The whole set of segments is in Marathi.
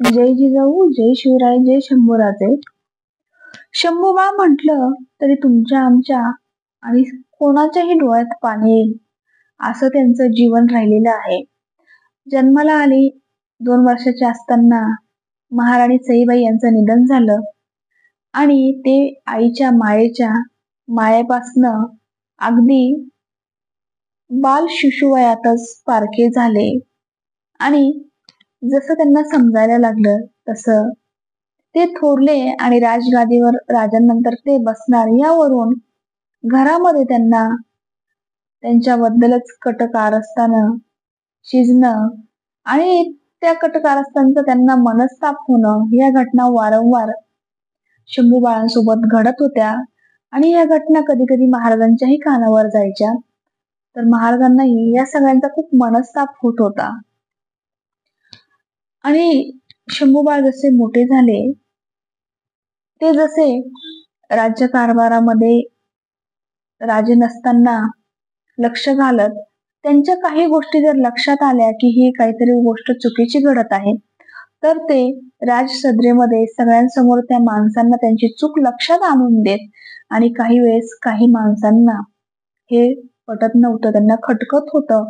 जय जिजाऊ, जय शिवराय, जय शंभूराजे. शंभूबा म्हटलं तरी तुमच्या आमच्या आणि कोणाच्याही डोळ्यात पाणी येईल असं त्यांचं जीवन राहिलेलं आहे. जन्माला आली 2 वर्षाची असताना महाराणी सईबाई यांचं निधन झालं आणि ते आईच्या मायेपासनं अगदी बाल शिशुवयातच पारखे झाले आणि जसं त्यांना समजायला लागलं तसं ते थोरले आणि राजगादीवर राजांनंतर ते बसणार यावरून घरामध्ये त्यांना त्यांच्याबद्दलच कट कारस्थानं शिजणं आणि त्या कट कारस्थांचं त्यांना मनस्ताप होणं या घटना वारंवार शंभू बाळांसोबत घडत होत्या आणि या घटना कधी कधी महाराजांच्याही कानावर जायच्या. तर महाराजांनाही या सगळ्यांचा खूप मनस्ताप होत होता आणि शंभूबाळ जसे मोठे झाले ते जसे राज्यकारभारामध्ये राजे नसताना लक्ष घालत त्यांच्या काही गोष्टी जर लक्षात आल्या की ही काहीतरी गोष्ट चुकीची घडत आहे तर ते राजसदरेमध्ये सगळ्यांसमोर त्या माणसांना त्यांची चूक लक्षात आणून देत आणि काही वेळेस काही माणसांना हे पटत नव्हतं, त्यांना खटकत होतं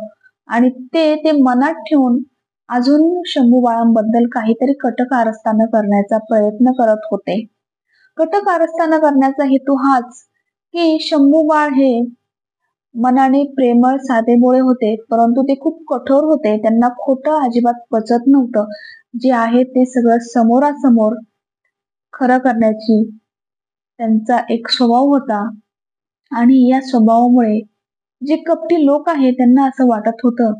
आणि ते मनात ठेवून अजून शंभू बाळांबद्दल काहीतरी कटकारस्थानं करण्याचा प्रयत्न करत होते. कटकारस्थानं करण्याचा हेतू हाच की शंभू बाळ हे मनाने प्रेमळ साधेभोळे होते, परंतु ते खूप कठोर होते. त्यांना खोटं अजिबात पचत नव्हतं. जे आहे ते सगळं समोरासमोर खरं करण्याची त्यांचा एक स्वभाव होता आणि या स्वभावामुळे जे कपटी लोक आहेत त्यांना असं वाटत होतं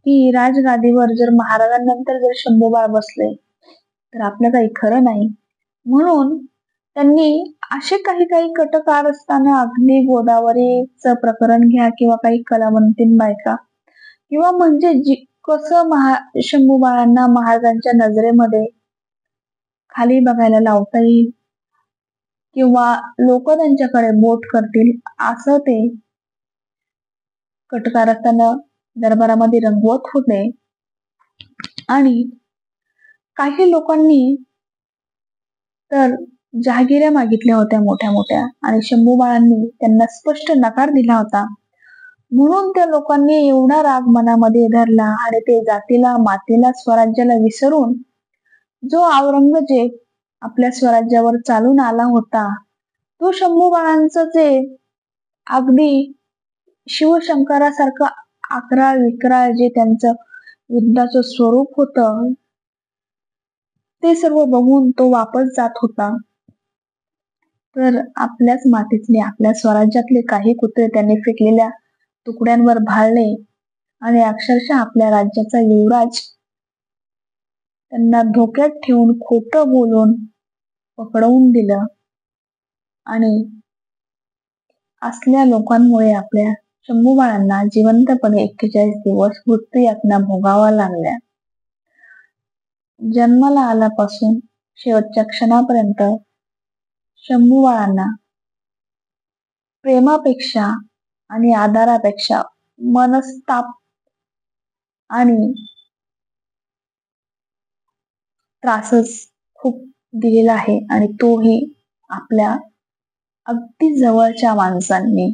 की राजगादीवर जर महाराजांनंतर जर शंभूबाळ बसले तर आपलं काही खरं नाही. म्हणून त्यांनी असे काही काही कटकारस्थानं अगदी गोदावरीचं प्रकरण घ्या किंवा काही कलावंतीन बायका किंवा म्हणजे कसं शंभू बाळांना महाराजांच्या नजरेमध्ये खाली बघायला लावता येईल किंवा लोक त्यांच्याकडे बोट करतील असं ते कटकारस्थानं दरबारामध्ये रंगवत होते. आणि काही लोकांनी तर जहागिऱ्या मागितल्या होत्या मोठ्या मोठ्या आणि शंभू बाळांनी त्यांना स्पष्ट नकार दिला होता. म्हणून त्या लोकांनी एवढा राग मनामध्ये धरला आणि ते जातीला मातीला स्वराज्याला विसरून जो औरंगजेब आपल्या स्वराज्यावर चालून आला होता तो शंभू बाळांचं जे अगदी शिवशंकरासारखं अकराळ विक्राळ जे त्यांचं युद्धाचं स्वरूप होतं ते सर्व बघून तो वापस जात होता. तर आपल्याच मातीतले आपल्या स्वराज्यातले काही कुत्रे त्यांनी फेकलेल्या तुकड्यांवर भाळले आणि अक्षरशः आपल्या राज्याचा युवराज त्यांना धोक्यात ठेवून खोटं बोलून पकडवून दिलं आणि असल्या लोकांमुळे आपल्या शंभू बाळांना जिवंतपणे 41 दिवस मृत्यू यातना भोगावा लागल्या. जन्माला आल्यापासून शेवटच्या क्षणापर्यंत शंभू बाळांना प्रेमापेक्षा आणि आधारापेक्षा मनस्ताप आणि त्रासच खूप दिलेला आहे आणि तोही आपल्या अगदी जवळच्या माणसांनी.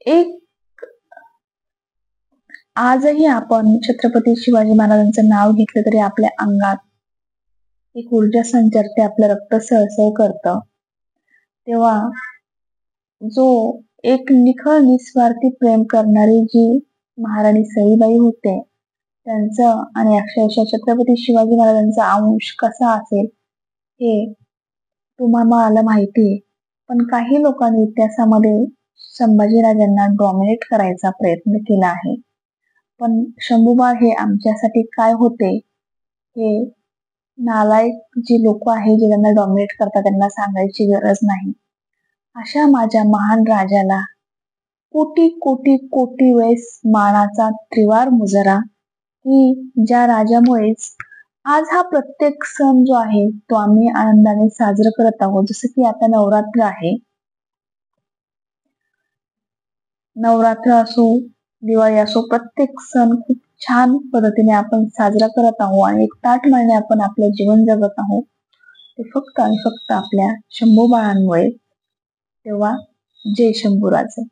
एक आजही आपण छत्रपती शिवाजी महाराजांचं नाव घेतलं तरी आपल्या अंगात एक ऊर्जा संचारते, आपलं रक्त सळसळ करतं. तेव्हा जो एक निखळ निस्वार्थी प्रेम करणारी जी महाराणी सईबाई होते त्यांचं आणि अक्षरशः छत्रपती शिवाजी महाराजांचा अंश कसा असेल हे तुम्हाला माहितीये. पण काही लोकांनी इतिहासामध्ये संभाजीराजांना डॉमिनेट करायचा प्रयत्न केला आहे. पण शंभूबाळ हे आमच्यासाठी काय होते हे नालायक जी लोक आहे जे त्यांना डॉमिनेट करतात त्यांना सांगायची गरज नाही. अशा माझ्या महान राजाला कोटी कोटी कोटी वेळेस मानाचा त्रिवार मुजरा की ज्या राजामुळेच आज हा प्रत्येक सण जो आहे तो आम्ही आनंदाने साजरा करत आहोत. जसं की आता नवरात्र आहे. नवरात्र असो, दिवाळी असो, प्रत्येक सण खूप छान पद्धतीने आपण साजरा करत आहोत आणि एक ताठमाने आपण आपलं जीवन जगत आहोत, ते फक्त आणि फक्त आपल्या शंभू बाळांमुळे. तेव्हा जय शंभूराजे.